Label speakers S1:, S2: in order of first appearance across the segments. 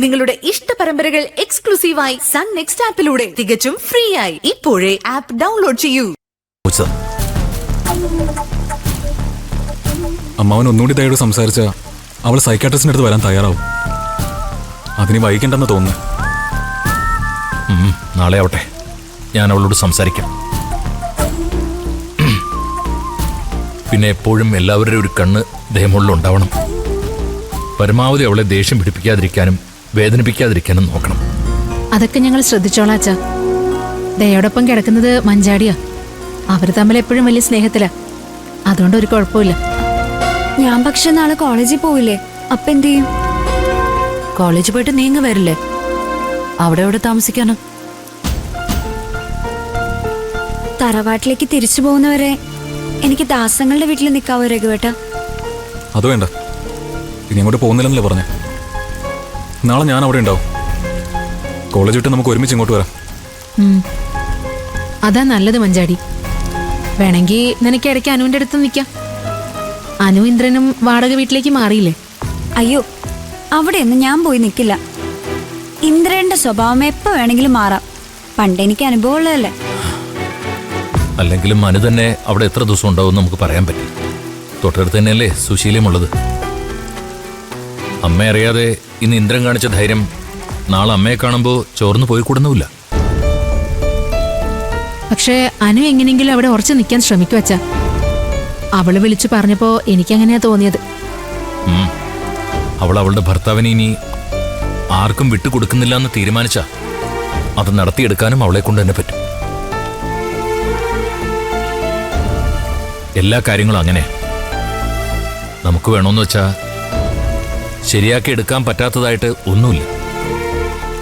S1: നിങ്ങളുടെ ഇഷ്ട പരമ്പരകൾ എക്സ്ക്ലൂസീവായി സൺ നെക്സ്റ്റ് ആപ്പിലൂടെ തികച്ചും ഫ്രീ ആയി. ഇപ്പോഴേ ആപ്പ് ഡൗൺലോഡ് ചെയ്യൂ.
S2: അമ്മാവൻ ഒന്നുകൂടി ദയോട് സംസാരിച്ച അവൾ സൈക്കാട്രിസ്റ്റിന്റെ അടുത്ത് വരാൻ തയ്യാറാവും. അതിന് വൈകിണ്ടെന്ന് തോന്നുന്നു.
S3: നാളെ ആവട്ടെ, ഞാൻ അവളോട് സംസാരിക്കാം. പിന്നെ എപ്പോഴും എല്ലാവരുടെ ഒരു കണ്ണ് ദേഹമുള്ളിൽ ഉണ്ടാവണം. പരമാവധി അവളെ ദേഷ്യം പിടിപ്പിക്കാതിരിക്കാനും വേദനിപ്പിക്കാതിരിക്കാനും നോക്കണം.
S4: അതൊക്കെ ഞങ്ങൾ ശ്രദ്ധിച്ചോളാം അച്ഛാ. ദയോടൊപ്പം കിടക്കുന്നത് മഞ്ചാടിയാ. അവര് തമ്മിൽ എപ്പോഴും വലിയ സ്നേഹത്തിലാ. അതുകൊണ്ട് ഒരു കുഴപ്പമില്ല.
S5: ഞാൻ പക്ഷെ നാളെ കോളേജിൽ പോവില്ലേ? അപ്പൊ എന്ത് ചെയ്യും?
S6: കോളേജിൽ പോയിട്ട് നീങ്ങ വരില്ലേ? അവിടെ എവിടെ താമസിക്കാനോ?
S5: തറവാട്ടിലേക്ക് തിരിച്ചു പോകുന്നവരെ എനിക്ക് ദാസങ്ങളുടെ വീട്ടിൽ നിൽക്കാവോ രഘുവേട്ട?
S2: അത് വേണ്ട, ഇനി അങ്ങോട്ട് പോകുന്നില്ലെന്നല്ലേ പറഞ്ഞേ. നാളെ ഞാൻ അവിടെ ഉണ്ടാവും. കോളേജ് വിട്ട് നമുക്ക് ഒരുമിച്ച് ഇങ്ങോട്ട് വരാം.
S4: അതാ നല്ലത് മഞ്ചാടി. വേണമെങ്കിൽ നിനക്ക് ഇടയ്ക്ക് അനുവിന്റെ അടുത്ത് നിൽക്കാം. അനു ഇന്ദ്രനും വാടക വീട്ടിലേക്ക് മാറിയില്ലേ?
S5: അയ്യോ, അവിടെയൊന്നും ഞാൻ പോയി നിൽക്കില്ല. ഇന്ദ്രന്റെ സ്വഭാവം എപ്പോ വേണമെങ്കിലും മാറാം. പണ്ടെനിക്ക് അനുഭവമുള്ളതല്ലേ.
S3: അല്ലെങ്കിലും മനു തന്നെ അവിടെ എത്ര ദിവസം ഉണ്ടാവും നമുക്ക് പറയാൻ പറ്റും. തൊട്ടടുത്ത് തന്നെയല്ലേ സുശീലമുള്ളത്. അമ്മ അറിയാതെ ഇന്ന് ഇന്ദ്രൻ കാണിച്ച ധൈര്യം നാളെ അമ്മയെ കാണുമ്പോൾ ചോർന്നു പോയി കൂടുന്നുമില്ല.
S4: പക്ഷേ അനു എങ്ങനെയെങ്കിലും അവിടെ ഉറച്ചു നിൽക്കാൻ ശ്രമിക്കും അച്ഛാ. അവള് വിളിച്ചു പറഞ്ഞപ്പോ എനിക്കങ്ങനെയാ തോന്നിയത്.
S3: അവൾ അവളുടെ ഭർത്താവിനെ ഇനി ആർക്കും വിട്ടുകൊടുക്കുന്നില്ല എന്ന് തീരുമാനിച്ചാ അത് നടത്തിയെടുക്കാനും അവളെ കൊണ്ട് തന്നെ പറ്റും. എല്ലാ കാര്യങ്ങളും അങ്ങനെ. നമുക്ക് വേണമെന്ന് വെച്ചാ ശരിയാക്കി എടുക്കാൻ പറ്റാത്തതായിട്ട് ഒന്നുമില്ല.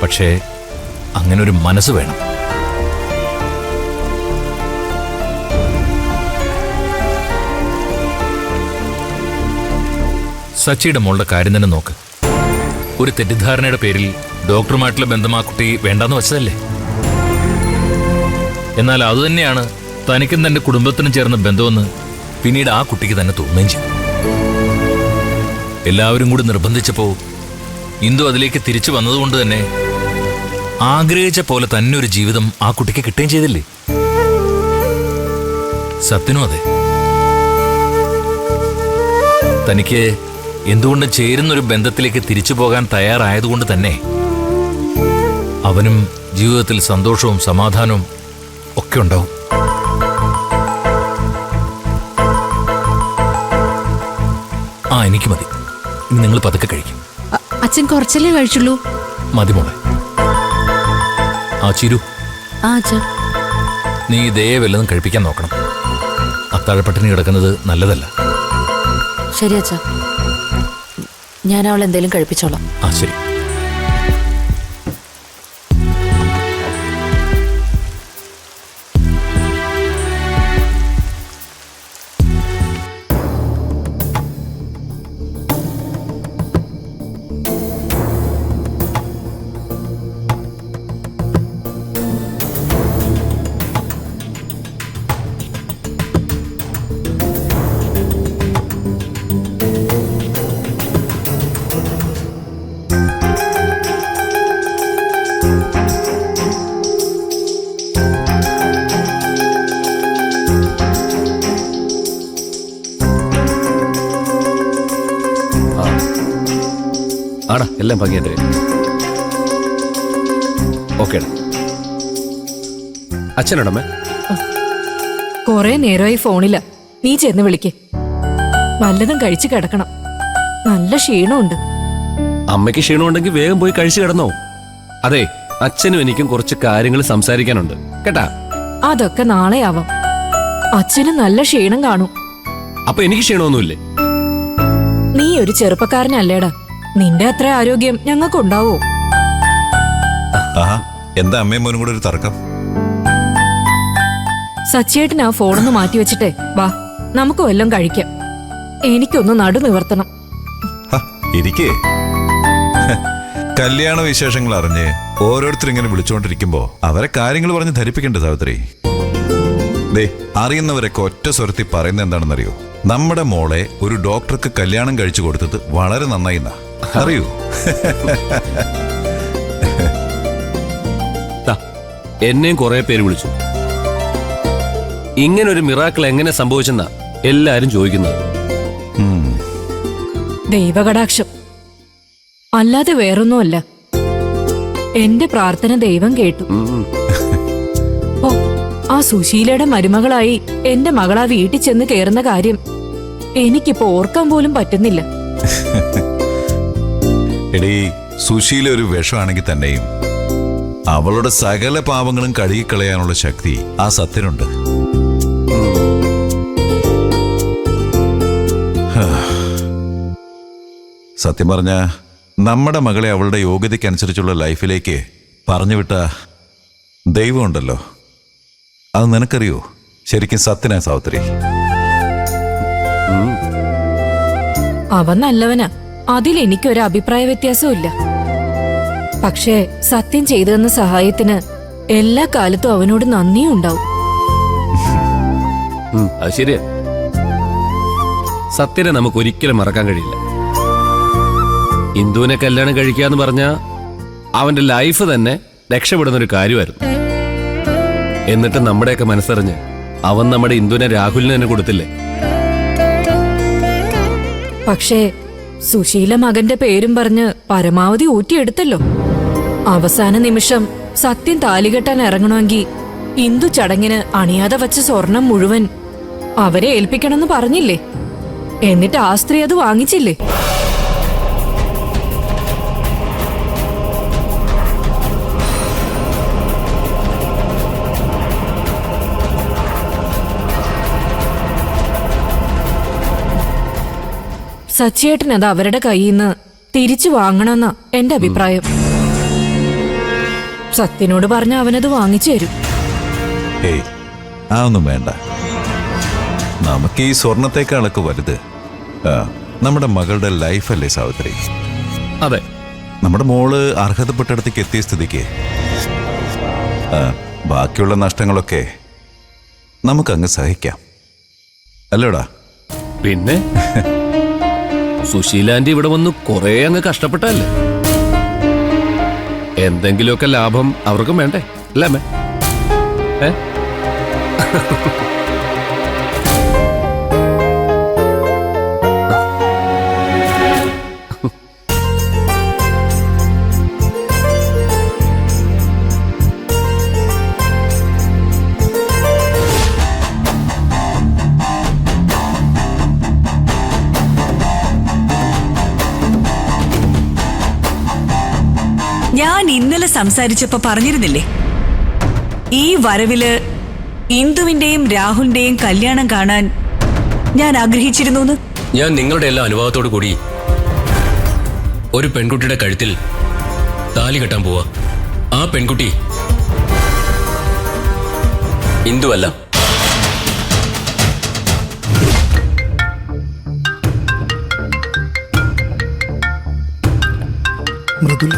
S3: പക്ഷേ അങ്ങനെ ഒരു മനസ്സ് വേണം. സച്ചിയുടെ മോളുടെ കാര്യം തന്നെ നോക്ക്. ഒരു തെറ്റിദ്ധാരണയുടെ പേരിൽ ഡോക്ടറുമായിട്ടുള്ള ബന്ധം ആ കുട്ടി വേണ്ടാന്ന് വെച്ചതല്ലേ? എന്നാൽ അതുതന്നെയാണ് തനിക്കും തന്റെ കുടുംബത്തിനും ചേർന്ന ബന്ധമെന്ന് പിന്നീട് ആ കുട്ടിക്ക് തന്നെ തോന്നുകയും ചെയ്തു. എല്ലാവരും കൂടി നിർബന്ധിച്ചപ്പോ ഇന്ദു അതിലേക്ക് തിരിച്ചു വന്നതുകൊണ്ട് തന്നെ ആഗ്രഹിച്ച പോലെ തന്നെ ഒരു ജീവിതം ആ കുട്ടിക്ക് കിട്ടുകയും ചെയ്തില്ലേ? സത്യനും അതെ. തനിക്ക് എന്തുകൊണ്ട് ചേരുന്നൊരു ബന്ധത്തിലേക്ക് തിരിച്ചു പോകാൻ തയ്യാറായതുകൊണ്ട് തന്നെ അവനും ജീവിതത്തിൽ സന്തോഷവും സമാധാനവും ഒക്കെ ഉണ്ടാവും. എനിക്ക് മതി. ഇനി നിങ്ങൾ പതുക്കെ കഴിക്കും.
S4: അച്ഛൻ കുറച്ചല്ലേ കഴിച്ചുള്ളൂ?
S3: മതി മോളെ. ചിരു, നീ ഇതേ വല്ലതും കഴിപ്പിക്കാൻ നോക്കണം. അത്താഴപ്പട്ടിണി കിടക്കുന്നത് നല്ലതല്ല.
S6: ശരി അച്ഛാ, ഞാൻ അവൾ എന്തേലും കഴിപ്പിച്ചോളാം.
S3: ശരി.
S7: ആടാ, എല്ലാം ഭംഗിയായിട്ട്. ഓക്കെ. അച്ഛനോടമ്മ
S4: കൊറേ നേരമായി ഫോണില്ല. നീ ചെന്ന് വിളിക്ക്. വല്ലതും കഴിച്ചു കിടക്കണം. നല്ല ക്ഷീണമുണ്ട്.
S7: അമ്മയ്ക്ക് ക്ഷീണമുണ്ടെങ്കിൽ വേഗം പോയി കഴിച്ചു കിടന്നോ. അതെ, അച്ഛനും എനിക്കും കുറച്ച് കാര്യങ്ങൾ സംസാരിക്കാനുണ്ട് കേട്ടാ.
S4: അതൊക്കെ നാളെ ആവാം. അച്ഛന് നല്ല ക്ഷീണം കാണും.
S7: അപ്പൊ എനിക്ക് ക്ഷീണമൊന്നുമില്ലേ?
S4: നീ ഒരു ചെറുപ്പക്കാരനല്ലേടാ. നിന്റെ അത്ര ആരോഗ്യം ഞങ്ങൾക്കുണ്ടാവോ?
S8: എന്താ അമ്മയും മോനും കൂടെ ഒരു തർക്കം?
S4: സച്ചിയേട്ടൻ ആ ഫോണൊന്ന് മാറ്റി വെച്ചിട്ടേ വാ, നമുക്ക് വല്ലതും കഴിക്കാം. എനിക്കൊന്ന് നടു നിവർത്തണം.
S8: ഇരിക്കേ. കല്യാണ വിശേഷങ്ങൾ അറിഞ്ഞ് ഓരോരുത്തർ ഇങ്ങനെ വിളിച്ചുകൊണ്ടിരിക്കുമ്പോ അവരെ കാര്യങ്ങൾ പറഞ്ഞ് ധരിപ്പിക്കണ്ടേ സാവിത്രി? അറിയുന്നവരൊക്കെ ഒറ്റ സ്വരത്തിൽ പറയുന്നത് എന്താണെന്നറിയോ? നമ്മുടെ മോളെ ഒരു ഡോക്ടർക്ക് കല്യാണം കഴിച്ചു കൊടുത്തത് വളരെ നന്നായിന്നാ. അറിയൂ.
S7: ദാ, എന്നെയും കുറെ പേര് വിളിച്ചു. ഇങ്ങനൊരു മിറാക്കിൾ എങ്ങനെ സംഭവിച്ചെന്നാ എല്ലാരും ചോദിക്കുന്നത്.
S6: ദൈവകടാക്ഷം അല്ലാതെ വേറൊന്നുമല്ല. എന്റെ പ്രാർത്ഥന ദൈവം കേട്ടു. ഓ, ആ സുശീലയുടെ മരുമകളായി എന്റെ മകളാ വീട്ടിൽ ചെന്ന് കയറുന്ന കാര്യം എനിക്കിപ്പോ ഓർക്കാൻ പോലും പറ്റുന്നില്ല.
S8: എടീ, സുശീല ഒരു വിഷമാണെങ്കിൽ തന്നെയും അവളുടെ സകല പാവങ്ങളും കഴുകിക്കളയാനുള്ള ശക്തി ആ സത്യനുണ്ട്. സത്യം പറഞ്ഞ നമ്മുടെ മകളെ അവളുടെ യോഗ്യതയ്ക്കനുസരിച്ചുള്ള ലൈഫിലേക്ക് പറഞ്ഞുവിട്ട ദൈവമുണ്ടല്ലോ, അത് നിനക്കറിയോ? ശരിക്കും സത്യനാ സാവിത്രി.
S6: അവൻ നല്ലവനാ, അതിൽ എനിക്കൊരു അഭിപ്രായ വ്യത്യാസവും ഇല്ല. പക്ഷേ സത്യം ചെയ്തു തന്ന സഹായത്തിന് എല്ലാ കാലത്തും അവനോട് നന്ദിയും ഉണ്ടാവും.
S7: അത് ശരിയാ. സത്യനെ നമുക്ക് ഒരിക്കലും മറക്കാൻ കഴിയില്ല. ഇന്ദുവിനെ കല്യാണം കഴിക്കാന്ന് പറഞ്ഞ അവന്റെ ലൈഫ് തന്നെ രക്ഷപ്പെടുന്നൊരു കാര്യമായിരുന്നു. എന്നിട്ട് നമ്മുടെയൊക്കെ മനസ്സറിഞ്ഞ് അവൻ നമ്മുടെ ഇന്ദുവിനെ രാഹുലിന് തന്നെ കൊടുത്തില്ലേ?
S6: പക്ഷേ സുശീല മകന്റെ പേരും പറഞ്ഞ് പരമാവധി ഊറ്റിയെടുത്തല്ലോ. അവസാന നിമിഷം സത്യം താലികെട്ടാൻ ഇറങ്ങണമെങ്കിൽ ഇന്ദു ചടങ്ങിന് അണിയാതെ വച്ച സ്വർണം മുഴുവൻ അവരെ ഏൽപ്പിക്കണമെന്ന് പറഞ്ഞില്ലേ? എന്നിട്ട് ആ സ്ത്രീ അത് വാങ്ങിച്ചില്ലേ? സച്ചിയേട്ടൻ അത് അവരുടെ കയ്യിൽ നിന്ന് തിരിച്ചു വാങ്ങണമെന്നാ എന്റെ അഭിപ്രായം. സത്യനോട് പറഞ്ഞ അവനത് വാങ്ങിച്ചു തരും.
S8: ഏയ്, അതൊന്നും വേണ്ട. നമുക്ക് ഈ സ്വർണത്തെക്കാളൊക്കെ വലുത് നമ്മുടെ മകളുടെ ലൈഫല്ലേ സാവിത്രി?
S7: അതെ,
S8: നമ്മുടെ മോള് അർഹതപ്പെട്ടടത്തേക്ക് എത്തിയ സ്ഥിതിക്ക് ബാക്കിയുള്ള നഷ്ടങ്ങളൊക്കെ നമുക്കങ്ങ് സഹിക്കാം, അല്ലോടാ?
S7: പിന്നെ സുശീലാന്റി ഇവിടെ വന്ന് കുറെ അങ്ങ് കഷ്ടപ്പെട്ടല്ലേ? എന്തെങ്കിലുമൊക്കെ ലാഭം അവർക്കും വേണ്ടേ, അല്ലേ അമ്മേ?
S9: ഞാൻ ഇന്നലെ സംസാരിച്ചപ്പോ പറഞ്ഞിരുന്നില്ലേ, ഈ വരവില് ഇന്ദുവിന്റെയും രാഹുലിന്റെയും കല്യാണം കാണാൻ ഞാൻ ആഗ്രഹിച്ചിരുന്നു.
S10: ഞാൻ നിങ്ങളുടെ എല്ലാ അനുഭവത്തോടു കൂടി ഒരു പെൺകുട്ടിയുടെ കഴുത്തിൽ താലി കെട്ടാൻ പോവാ. ആ പെൺകുട്ടി ഇന്ദുവല്ല.
S11: മൃദുല